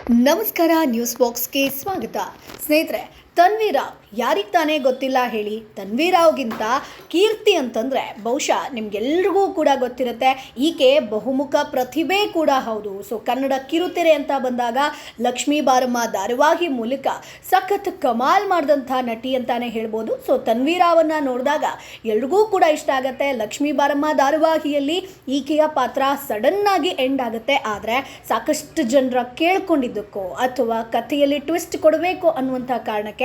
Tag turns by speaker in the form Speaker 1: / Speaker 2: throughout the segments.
Speaker 1: ನಮಸ್ಕಾರ, ನ್ಯೂಸ್ ಬಾಕ್ಸ್ಗೆ ಸ್ವಾಗತ. ಸ್ನೇಹಿತರೆ, ತನ್ವಿ ರಾವ್ ಯಾರಿಗೆ ತಾನೇ ಗೊತ್ತಿಲ್ಲ ಹೇಳಿ. ತನ್ವಿ ರಾವ್ಗಿಂತ ಕೀರ್ತಿ ಅಂತಂದರೆ ಬಹುಶಃ ನಿಮಗೆಲ್ರಿಗೂ ಕೂಡ ಗೊತ್ತಿರುತ್ತೆ. ಈಕೆ ಬಹುಮುಖ ಪ್ರತಿಭೆ ಕೂಡ ಹೌದು. ಸೊ ಕನ್ನಡ ಕಿರುತೆರೆ ಅಂತ ಬಂದಾಗ ಲಕ್ಷ್ಮೀ ಬಾರಮ್ಮ ಧಾರಾವಾಹಿ ಮೂಲಕ ಸಖತ್ ಕಮಾಲ್ ಮಾಡಿದಂಥ ನಟಿ ಅಂತಾನೆ ಹೇಳ್ಬೋದು. ಸೊ ತನ್ವಿ ರಾವನ್ನು ನೋಡಿದಾಗ ಎಲ್ರಿಗೂ ಕೂಡ ಇಷ್ಟ ಆಗುತ್ತೆ. ಲಕ್ಷ್ಮೀ ಬಾರಮ್ಮ ಧಾರಾವಾಹಿಯಲ್ಲಿ ಈಕೆಯ ಪಾತ್ರ ಸಡನ್ನಾಗಿ ಎಂಡ್ ಆಗುತ್ತೆ. ಆದರೆ ಸಾಕಷ್ಟು ಜನರ ಕೇಳ್ಕೊಂಡಿದ್ದಕ್ಕೋ ಅಥವಾ ಕಥೆಯಲ್ಲಿ ಟ್ವಿಸ್ಟ್ ಕೊಡಬೇಕು ಅನ್ನುವಂಥ ಕಾರಣಕ್ಕೆ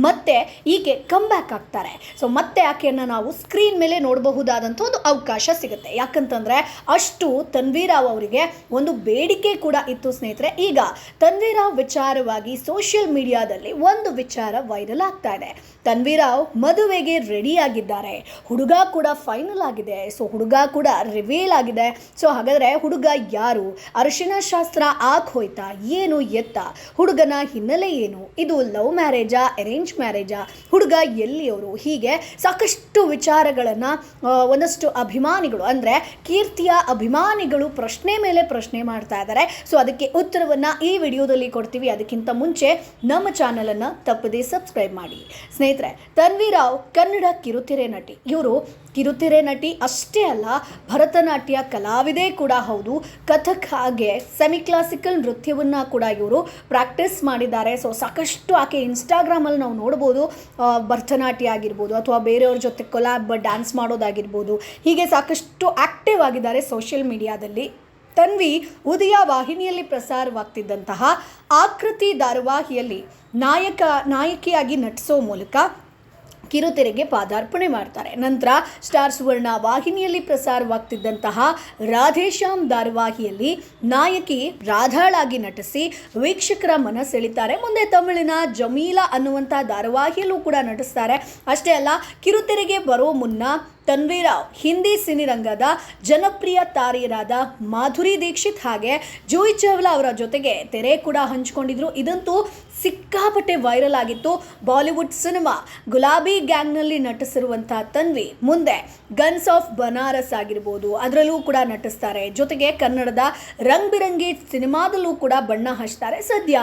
Speaker 1: ಮತ್ತೆ ಈಕೆ ಕಮ್ ಬ್ಯಾಕ್ ಆಗ್ತಾರೆ. ಸೊ ಮತ್ತೆ ಆಕೆಯನ್ನು ನಾವು ಸ್ಕ್ರೀನ್ ಮೇಲೆ ನೋಡಬಹುದಾದಂಥ ಒಂದು ಅವಕಾಶ ಸಿಗುತ್ತೆ. ಯಾಕಂತಂದರೆ ಅಷ್ಟು ತನ್ವಿ ರಾವ್ ಅವರಿಗೆ ಒಂದು ಬೇಡಿಕೆ ಕೂಡ ಇತ್ತು ಸ್ನೇಹಿತರೆ. ಈಗ ತನ್ವಿ ರಾವ್ ವಿಚಾರವಾಗಿ ಸೋಷಿಯಲ್ ಮೀಡಿಯಾದಲ್ಲಿ ಒಂದು ವಿಚಾರ ವೈರಲ್ ಆಗ್ತಾ ಇದೆ. ತನ್ವಿ ರಾವ್ ಮದುವೆಗೆ ರೆಡಿ ಆಗಿದ್ದಾರೆ. ಹುಡುಗ ಕೂಡ ಫೈನಲ್ ಆಗಿದೆ. ಸೊ ಹುಡುಗ ಕೂಡ ರಿವೀಲ್ ಆಗಿದೆ. ಸೊ ಹಾಗಾದರೆ ಹುಡುಗ ಯಾರು, ಅರಿಶಿನ ಶಾಸ್ತ್ರ ಹೋಯ್ತಾ, ಏನು ಎತ್ತ, ಹುಡುಗನ ಹಿನ್ನೆಲೆ ಏನು, ಇದು ಲವ್ ಮ್ಯಾರೇಜಾ ಅರೇಂಜ್ ಮ್ಯಾರೇಜಾ, ಹುಡುಗ ಎಲ್ಲಿಯವರು, ಹೀಗೆ ಸಾಕಷ್ಟು ವಿಚಾರಗಳನ್ನು ಒಂದಷ್ಟು ಅಭಿಮಾನಿಗಳು ಅಂದರೆ ಕೀರ್ತಿಯ ಅಭಿಮಾನಿಗಳು ಪ್ರಶ್ನೆ ಮೇಲೆ ಪ್ರಶ್ನೆ ಮಾಡ್ತಾ ಇದ್ದಾರೆ. ಸೊ ಅದಕ್ಕೆ ಉತ್ತರವನ್ನು ಈ ವಿಡಿಯೋದಲ್ಲಿ ಕೊಡ್ತೀವಿ. ಅದಕ್ಕಿಂತ ಮುಂಚೆ ನಮ್ಮ ಚಾನಲನ್ನು ತಪ್ಪದೇ ಸಬ್ಸ್ಕ್ರೈಬ್ ಮಾಡಿ. ಸ್ನೇಹಿತರೆ, ತನ್ವಿ ರಾವ್ ಕನ್ನಡ ಕಿರುತೆರೆ ನಟಿ. ಇವರು ಕಿರುತೆರೆ ನಟಿ ಅಷ್ಟೇ ಅಲ್ಲ, ಭರತನಾಟ್ಯ ಕಲಾವಿದೆ ಕೂಡ ಹೌದು. ಕಥಕ್ ಹಾಗೆ ಸೆಮಿ ಕ್ಲಾಸಿಕಲ್ ನೃತ್ಯವನ್ನು ಕೂಡ ಇವರು ಪ್ರಾಕ್ಟೀಸ್ ಮಾಡಿದ್ದಾರೆ. ಸೊ ಸಾಕಷ್ಟು ಆಕೆ ಇನ್ಸ್ಟಾಗ್ರಾಮಲ್ಲಿ ನಾವು ನೋಡ್ಬೋದು, ಭರತನಾಟ್ಯ ಆಗಿರ್ಬೋದು ಅಥವಾ ಬೇರೆಯವ್ರ ಜೊತೆ ಕೊಲಾಬ್ ಡ್ಯಾನ್ಸ್ ಮಾಡೋದಾಗಿರ್ಬೋದು, ಹೀಗೆ ಸಾಕಷ್ಟು ಆ್ಯಕ್ಟಿವ್ ಆಗಿದ್ದಾರೆ ಸೋಷಿಯಲ್ ಮೀಡಿಯಾದಲ್ಲಿ. ತನ್ವಿ ಉದಯ ವಾಹಿನಿಯಲ್ಲಿ ಪ್ರಸಾರವಾಗ್ತಿದ್ದಂತಹ ಆಕೃತಿ ಧಾರಾವಾಹಿಯಲ್ಲಿ ನಾಯಕಿಯಾಗಿ ನಟಿಸೋ ಮೂಲಕ ಕಿರುತೆರೆಗೆ ಪಾದಾರ್ಪಣೆ ಮಾಡ್ತಾರೆ. ನಂತರ ಸ್ಟಾರ್ ಸುವರ್ಣ ವಾಹಿನಿಯಲ್ಲಿ ಪ್ರಸಾರವಾಗ್ತಿದ್ದಂತಹ ರಾಧೇಶ್ಯಾಮ್ ಧಾರಾವಾಹಿಯಲ್ಲಿ ನಾಯಕಿ ರಾಧಾಳಾಗಿ ನಟಿಸಿ ವೀಕ್ಷಕರ ಮನಸೆಳಿತಾರೆ. ಮುಂದೆ ತಮಿಳಿನ ಜಮೀಲಾ ಅನ್ನುವಂಥ ಧಾರಾವಾಹಿಯಲ್ಲೂ ಕೂಡ ನಟಿಸ್ತಾರೆ. ಅಷ್ಟೇ ಅಲ್ಲ, ಕಿರುತೆರೆಗೆ ಬರೋ ಮುನ್ನ ತನ್ವಿ ರಾವ್ ಹಿಂದಿ ಸಿನಿರಂಗದ ಜನಪ್ರಿಯ ತಾರೆಯರಾದ ಮಾಧುರಿ ದೀಕ್ಷಿತ್ ಹಾಗೆ ಜೂಹಿ ಚಾವ್ಲಾ ಅವರ ಜೊತೆಗೆ ತೆರೆ ಕೂಡ ಹಂಚಿಕೊಂಡಿದ್ರು. ಇದಂತೂ ಸಿಕ್ಕಾಪಟ್ಟೆ ವೈರಲ್ ಆಗಿತ್ತು. ಬಾಲಿವುಡ್ ಸಿನಿಮಾ ಗುಲಾಬಿ ಗ್ಯಾಂಗ್ನಲ್ಲಿ ನಟಿಸಿರುವಂಥ ತನ್ವಿ ಮುಂದೆ ಗನ್ಸ್ ಆಫ್ ಬನಾರಸ್ ಆಗಿರ್ಬೋದು, ಅದರಲ್ಲೂ ಕೂಡ ನಟಿಸ್ತಾರೆ. ಜೊತೆಗೆ ಕನ್ನಡದ ರಂಗ್ ಬಿರಂಗಿ ಸಿನಿಮಾದಲ್ಲೂ ಕೂಡ ಬಣ್ಣ ಹಚ್ತಾರೆ. ಸದ್ಯ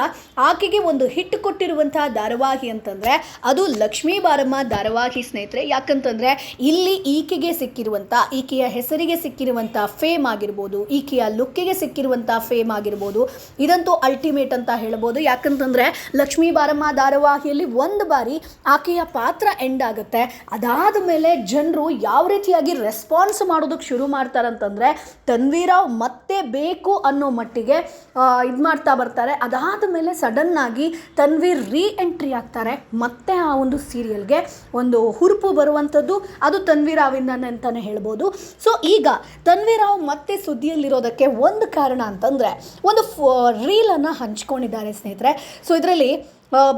Speaker 1: ಆಕೆಗೆ ಒಂದು ಹಿಟ್ ಕೊಟ್ಟಿರುವಂಥ ಧಾರಾವಾಹಿ ಅಂತಂದರೆ ಅದು ಲಕ್ಷ್ಮೀ ಬಾರಮ್ಮ ಧಾರಾವಾಹಿ ಸ್ನೇಹಿತರೆ. ಯಾಕಂತಂದರೆ ಇಲ್ಲಿ ಈಕೆಗೆ ಸಿಕ್ಕಿರುವಂಥ, ಈಕೆಯ ಹೆಸರಿಗೆ ಸಿಕ್ಕಿರುವಂಥ ಫೇಮ್ ಆಗಿರ್ಬೋದು, ಈಕೆಯ ಲುಕ್ಕಿಗೆ ಸಿಕ್ಕಿರುವಂಥ ಫೇಮ್ ಆಗಿರ್ಬೋದು, ಇದಂತೂ ಅಲ್ಟಿಮೇಟ್ ಅಂತ ಹೇಳ್ಬೋದು. ಯಾಕಂತಂದರೆ ಲಕ್ಷ್ಮೀ ಬಾರಮ್ಮ ಧಾರಾವಾಹಿಯಲ್ಲಿ ಒಂದು ಬಾರಿ ಆಕೆಯ ಪಾತ್ರ ಎಂಡ್ ಆಗುತ್ತೆ. ಅದಾದ ಮೇಲೆ ಜನರು ಯಾವ ರೀತಿಯಾಗಿ ರೆಸ್ಪಾನ್ಸ್ ಮಾಡೋದಕ್ಕೆ ಶುರು ಮಾಡ್ತಾರಂತಂದರೆ ತನ್ವಿ ರಾವ್ ಮತ್ತೆ ಬೇಕು ಅನ್ನೋ ಮಟ್ಟಿಗೆ ಇದು ಮಾಡ್ತಾ ಬರ್ತಾರೆ. ಅದಾದ ಮೇಲೆ ಸಡನ್ನಾಗಿ ತನ್ವಿ ರೀ ಎಂಟ್ರಿ ಆಗ್ತಾರೆ. ಮತ್ತೆ ಆ ಒಂದು ಸೀರಿಯಲ್ಗೆ ಒಂದು ಹುರುಪು ಬರುವಂಥದ್ದು ಅದು ತನ್ವಿ ರಾವಿಂದಾನೆ ಅಂತಲೇ ಹೇಳ್ಬೋದು. ಸೊ ಈಗ ತನ್ವಿ ರಾವ್ ಮತ್ತೆ ಸುದ್ದಿಯಲ್ಲಿರೋದಕ್ಕೆ ಒಂದು ಕಾರಣ ಅಂತಂದರೆ ಒಂದು ರೀಲನ್ನು ಹಂಚ್ಕೊಂಡಿದ್ದಾರೆ ಸ್ನೇಹಿತರೆ. ಸೊ ಇದರಲ್ಲಿ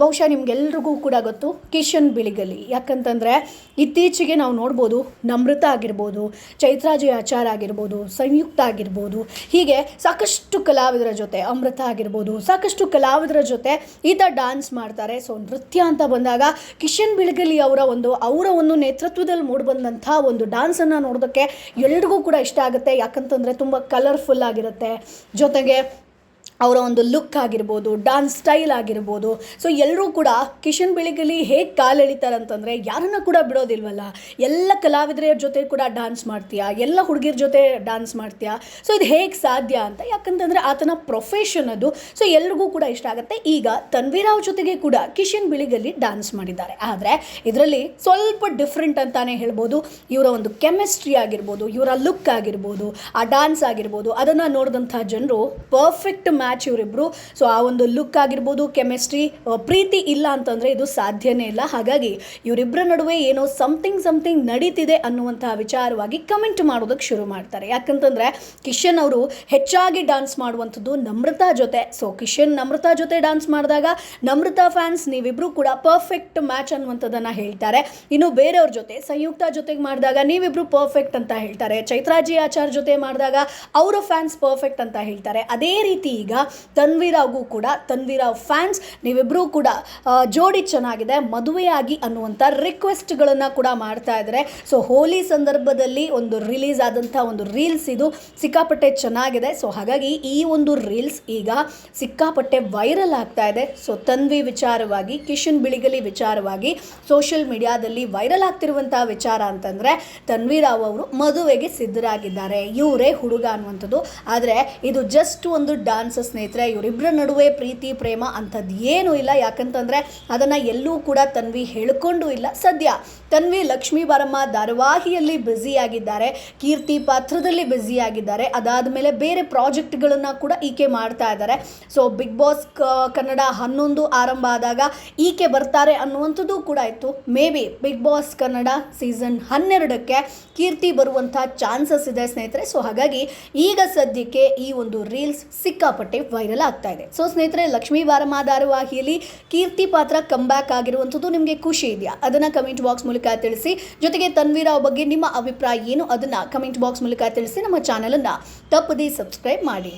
Speaker 1: ಬಹುಶಃ ನಿಮಗೆಲ್ರಿಗೂ ಕೂಡ ಗೊತ್ತು, ಕಿಶನ್ ಬಿಳಿಗಲಿ. ಯಾಕಂತಂದರೆ ಇತ್ತೀಚೆಗೆ ನಾವು ನೋಡ್ಬೋದು, ನಮ್ರತಾ ಆಗಿರ್ಬೋದು, ಚೈತ್ರಾ ಜೆ ಆಚಾರ್ ಆಗಿರ್ಬೋದು, ಸಂಯುಕ್ತ ಆಗಿರ್ಬೋದು, ಹೀಗೆ ಸಾಕಷ್ಟು ಕಲಾವಿದರ ಜೊತೆ, ಅಮೃತ ಆಗಿರ್ಬೋದು, ಸಾಕಷ್ಟು ಕಲಾವಿದರ ಜೊತೆ ಈತ ಡ್ಯಾನ್ಸ್ ಮಾಡ್ತಾರೆ. ಸೊ ನೃತ್ಯ ಅಂತ ಬಂದಾಗ ಕಿಶನ್ ಬಿಳಿಗಲಿ ಅವರ ಒಂದು ನೇತೃತ್ವದಲ್ಲಿ ಮೂಡಿಬಂದಂಥ ಒಂದು ಡ್ಯಾನ್ಸನ್ನು ನೋಡೋದಕ್ಕೆ ಎಲ್ರಿಗೂ ಕೂಡ ಇಷ್ಟ ಆಗುತ್ತೆ. ಯಾಕಂತಂದರೆ ತುಂಬ ಕಲರ್ಫುಲ್ ಆಗಿರುತ್ತೆ. ಜೊತೆಗೆ ಅವರ ಒಂದು ಲುಕ್ ಆಗಿರ್ಬೋದು, ಡ್ಯಾನ್ಸ್ ಸ್ಟೈಲ್ ಆಗಿರ್ಬೋದು. ಸೊ ಎಲ್ಲರೂ ಕೂಡ ಕಿಶನ್ ಬಿಳಿಗಲಿ ಹೇಗೆ ಕಾಲೆಳಿತಾರೆ ಅಂತಂದರೆ ಯಾರನ್ನು ಕೂಡ ಬಿಡೋದಿಲ್ವಲ್ಲ. ಎಲ್ಲ ಕಲಾವಿದರ ಜೊತೆ ಕೂಡ ಡ್ಯಾನ್ಸ್ ಮಾಡ್ತೀಯಾ, ಎಲ್ಲ ಹುಡುಗಿರ ಜೊತೆ ಡ್ಯಾನ್ಸ್ ಮಾಡ್ತೀಯಾ. ಸೊ ಇದು ಹೇಗೆ ಸಾಧ್ಯ ಅಂತ, ಯಾಕಂತಂದರೆ ಆತನ ಪ್ರೊಫೆಷನ್ ಅದು. ಸೊ ಎಲ್ರಿಗೂ ಕೂಡ ಇಷ್ಟ ಆಗುತ್ತೆ. ಈಗ ತನ್ವಿ ರಾವ್ ಜೊತೆಗೆ ಕೂಡ ಕಿಶನ್ ಬಿಳಿಗಲಿ ಡ್ಯಾನ್ಸ್ ಮಾಡಿದ್ದಾರೆ. ಆದರೆ ಇದರಲ್ಲಿ ಸ್ವಲ್ಪ ಡಿಫ್ರೆಂಟ್ ಅಂತಾನೆ ಹೇಳ್ಬೋದು. ಇವರ ಒಂದು ಕೆಮಿಸ್ಟ್ರಿ ಆಗಿರ್ಬೋದು, ಇವರ ಲುಕ್ ಆಗಿರ್ಬೋದು, ಆ ಡ್ಯಾನ್ಸ್ ಆಗಿರ್ಬೋದು, ಅದನ್ನು ನೋಡಿದಂಥ ಜನರು ಪರ್ಫೆಕ್ಟ್ ಮ್ಯಾಚ್ ಇವರಿಬ್ಬರು. ಸೊ ಆ ಒಂದು ಲುಕ್ ಆಗಿರ್ಬೋದು, ಕೆಮಿಸ್ಟ್ರಿ, ಪ್ರೀತಿ ಇಲ್ಲ ಅಂತಂದರೆ ಇದು ಸಾಧ್ಯನೇ ಇಲ್ಲ. ಹಾಗಾಗಿ ಇವರಿಬ್ಬರ ನಡುವೆ ಏನೋ ಸಮಥಿಂಗ್ ನಡೀತಿದೆ ಅನ್ನುವಂತಹ ವಿಚಾರವಾಗಿ ಕಮೆಂಟ್ ಮಾಡೋದಕ್ಕೆ ಶುರು ಮಾಡ್ತಾರೆ. ಯಾಕಂತಂದರೆ ಕಿಶನ್ ಅವರು ಹೆಚ್ಚಾಗಿ ಡ್ಯಾನ್ಸ್ ಮಾಡುವಂಥದ್ದು ನಮ್ರತಾ ಜೊತೆ. ಸೊ ಕಿಶನ್ ನಮ್ರತಾ ಜೊತೆ ಡ್ಯಾನ್ಸ್ ಮಾಡಿದಾಗ ನಮ್ರತಾ ಫ್ಯಾನ್ಸ್ ನೀವಿಬ್ಬರು ಕೂಡ ಪರ್ಫೆಕ್ಟ್ ಮ್ಯಾಚ್ ಅನ್ನುವಂಥದ್ದನ್ನು ಹೇಳ್ತಾರೆ. ಇನ್ನು ಬೇರೆಯವ್ರ ಜೊತೆ, ಸಂಯುಕ್ತ ಜೊತೆಗೆ ಮಾಡಿದಾಗ ನೀವಿಬ್ಬರು ಪರ್ಫೆಕ್ಟ್ ಅಂತ ಹೇಳ್ತಾರೆ. ಚೈತ್ರಾ ಜಿ ಆಚಾರ್ ಜೊತೆ ಮಾಡಿದಾಗ ಅವರ ಫ್ಯಾನ್ಸ್ ಪರ್ಫೆಕ್ಟ್ ಅಂತ ಹೇಳ್ತಾರೆ. ಅದೇ ರೀತಿ ಈಗ ತನ್ವೀರಾಗೂ ಕೂಡ ತನ್ವೀರಾವ್ ಫ್ಯಾನ್ಸ್ ನೀವಿಬ್ಬರೂ ಕೂಡ ಜೋಡಿ ಚೆನ್ನಾಗಿದೆ ಮದುವೆಯಾಗಿ ಅನ್ನುವಂಥ ರಿಕ್ವೆಸ್ಟ್ಗಳನ್ನು ಕೂಡ ಮಾಡ್ತಾ ಇದ್ದಾರೆ. ಸೊ ಹೋಲಿ ಸಂದರ್ಭದಲ್ಲಿ ಒಂದು ರಿಲೀಸ್ ಆದಂಥ ಒಂದು ರೀಲ್ಸ್ ಇದು ಸಿಕ್ಕಾಪಟ್ಟೆ ಚೆನ್ನಾಗಿದೆ. ಸೊ ಹಾಗಾಗಿ ಈ ಒಂದು ರೀಲ್ಸ್ ಈಗ ಸಿಕ್ಕಾಪಟ್ಟೆ ವೈರಲ್ ಆಗ್ತಾ ಇದೆ. ಸೊ ತನ್ವಿ ವಿಚಾರವಾಗಿ, ಕಿಶನ್ ಬಿಳಿಗಲಿ ವಿಚಾರವಾಗಿ ಸೋಷಿಯಲ್ ಮೀಡಿಯಾದಲ್ಲಿ ವೈರಲ್ ಆಗ್ತಿರುವಂತಹ ವಿಚಾರ ಅಂತಂದರೆ ತನ್ವೀರಾವ್ ಅವರು ಮದುವೆಗೆ ಸಿದ್ಧರಾಗಿದ್ದಾರೆ, ಇವರೇ ಹುಡುಗ ಅನ್ನುವಂಥದ್ದು. ಆದರೆ ಇದು ಜಸ್ಟ್ ಒಂದು ಡಾನ್ಸ್ ಸ್ನೇಹಿತರೆ, ಇವರಿಬ್ಬರ ನಡುವೆ ಪ್ರೀತಿ ಪ್ರೇಮ ಅಂಥದ್ದು ಏನೂ ಇಲ್ಲ. ಯಾಕಂತಂದರೆ ಅದನ್ನು ಎಲ್ಲೂ ಕೂಡ ತನ್ವಿ ಹೇಳ್ಕೊಂಡು ಇಲ್ಲ. ಸದ್ಯ ತನ್ವಿ ಲಕ್ಷ್ಮೀ ಬಾರಮ್ಮ ಧಾರಾವಾಹಿಯಲ್ಲಿ ಬ್ಯುಸಿಯಾಗಿದ್ದಾರೆ, ಕೀರ್ತಿ ಪಾತ್ರದಲ್ಲಿ ಬ್ಯುಸಿಯಾಗಿದ್ದಾರೆ. ಅದಾದಮೇಲೆ ಬೇರೆ ಪ್ರಾಜೆಕ್ಟ್ಗಳನ್ನು ಕೂಡ ಈಕೆ ಮಾಡ್ತಾ ಇದ್ದಾರೆ. ಸೊ ಬಿಗ್ ಬಾಸ್ ಕನ್ನಡ 11 ಆರಂಭ ಆದಾಗ ಈಕೆ ಬರ್ತಾರೆ ಅನ್ನುವಂಥದ್ದು ಕೂಡ ಇತ್ತು. May be Bigg Boss Kannada season 12ಕ್ಕೆ ಕೀರ್ತಿ ಬರುವಂಥ ಚಾನ್ಸಸ್ ಇದೆ ಸ್ನೇಹಿತರೆ. ಸೊ ಹಾಗಾಗಿ ಈಗ ಸದ್ಯಕ್ಕೆ ಈ ಒಂದು ರೀಲ್ಸ್ ಸಿಕ್ಕಾಪಟ್ಟೆ ವೈರಲ್ ಆಗ್ತಾ ಇದೆ. ಸೊ ಸ್ನೇಹಿತರೆ, ಲಕ್ಷ್ಮೀ ಬಾರಮ್ಮ ಧಾರಾವಾಹಿಯಲ್ಲಿ ಕೀರ್ತಿ ಪಾತ್ರ ಕಮ್ಬ್ಯಾಕ್ ಆಗಿರುವಂಥದ್ದು ನಿಮಗೆ ಖುಷಿ ಇದೆಯಾ? ಅದನ್ನು ಕಮೆಂಟ್ ಬಾಕ್ಸ್ ಮೂಲಕ ತಿಳಿಸಿ. ಜೊತೆಗೆ ತನ್ವೀರಾವ್ ಬಗ್ಗೆ ನಿಮ್ಮ ಅಭಿಪ್ರಾಯ ಏನು ಅದನ್ನು ಕಮೆಂಟ್ ಬಾಕ್ಸ್ ಮೂಲಕ ತಿಳಿಸಿ. ನಮ್ಮ ಚಾನಲನ್ನು ತಪ್ಪದೇ ಸಬ್ಸ್ಕ್ರೈಬ್ ಮಾಡಿ.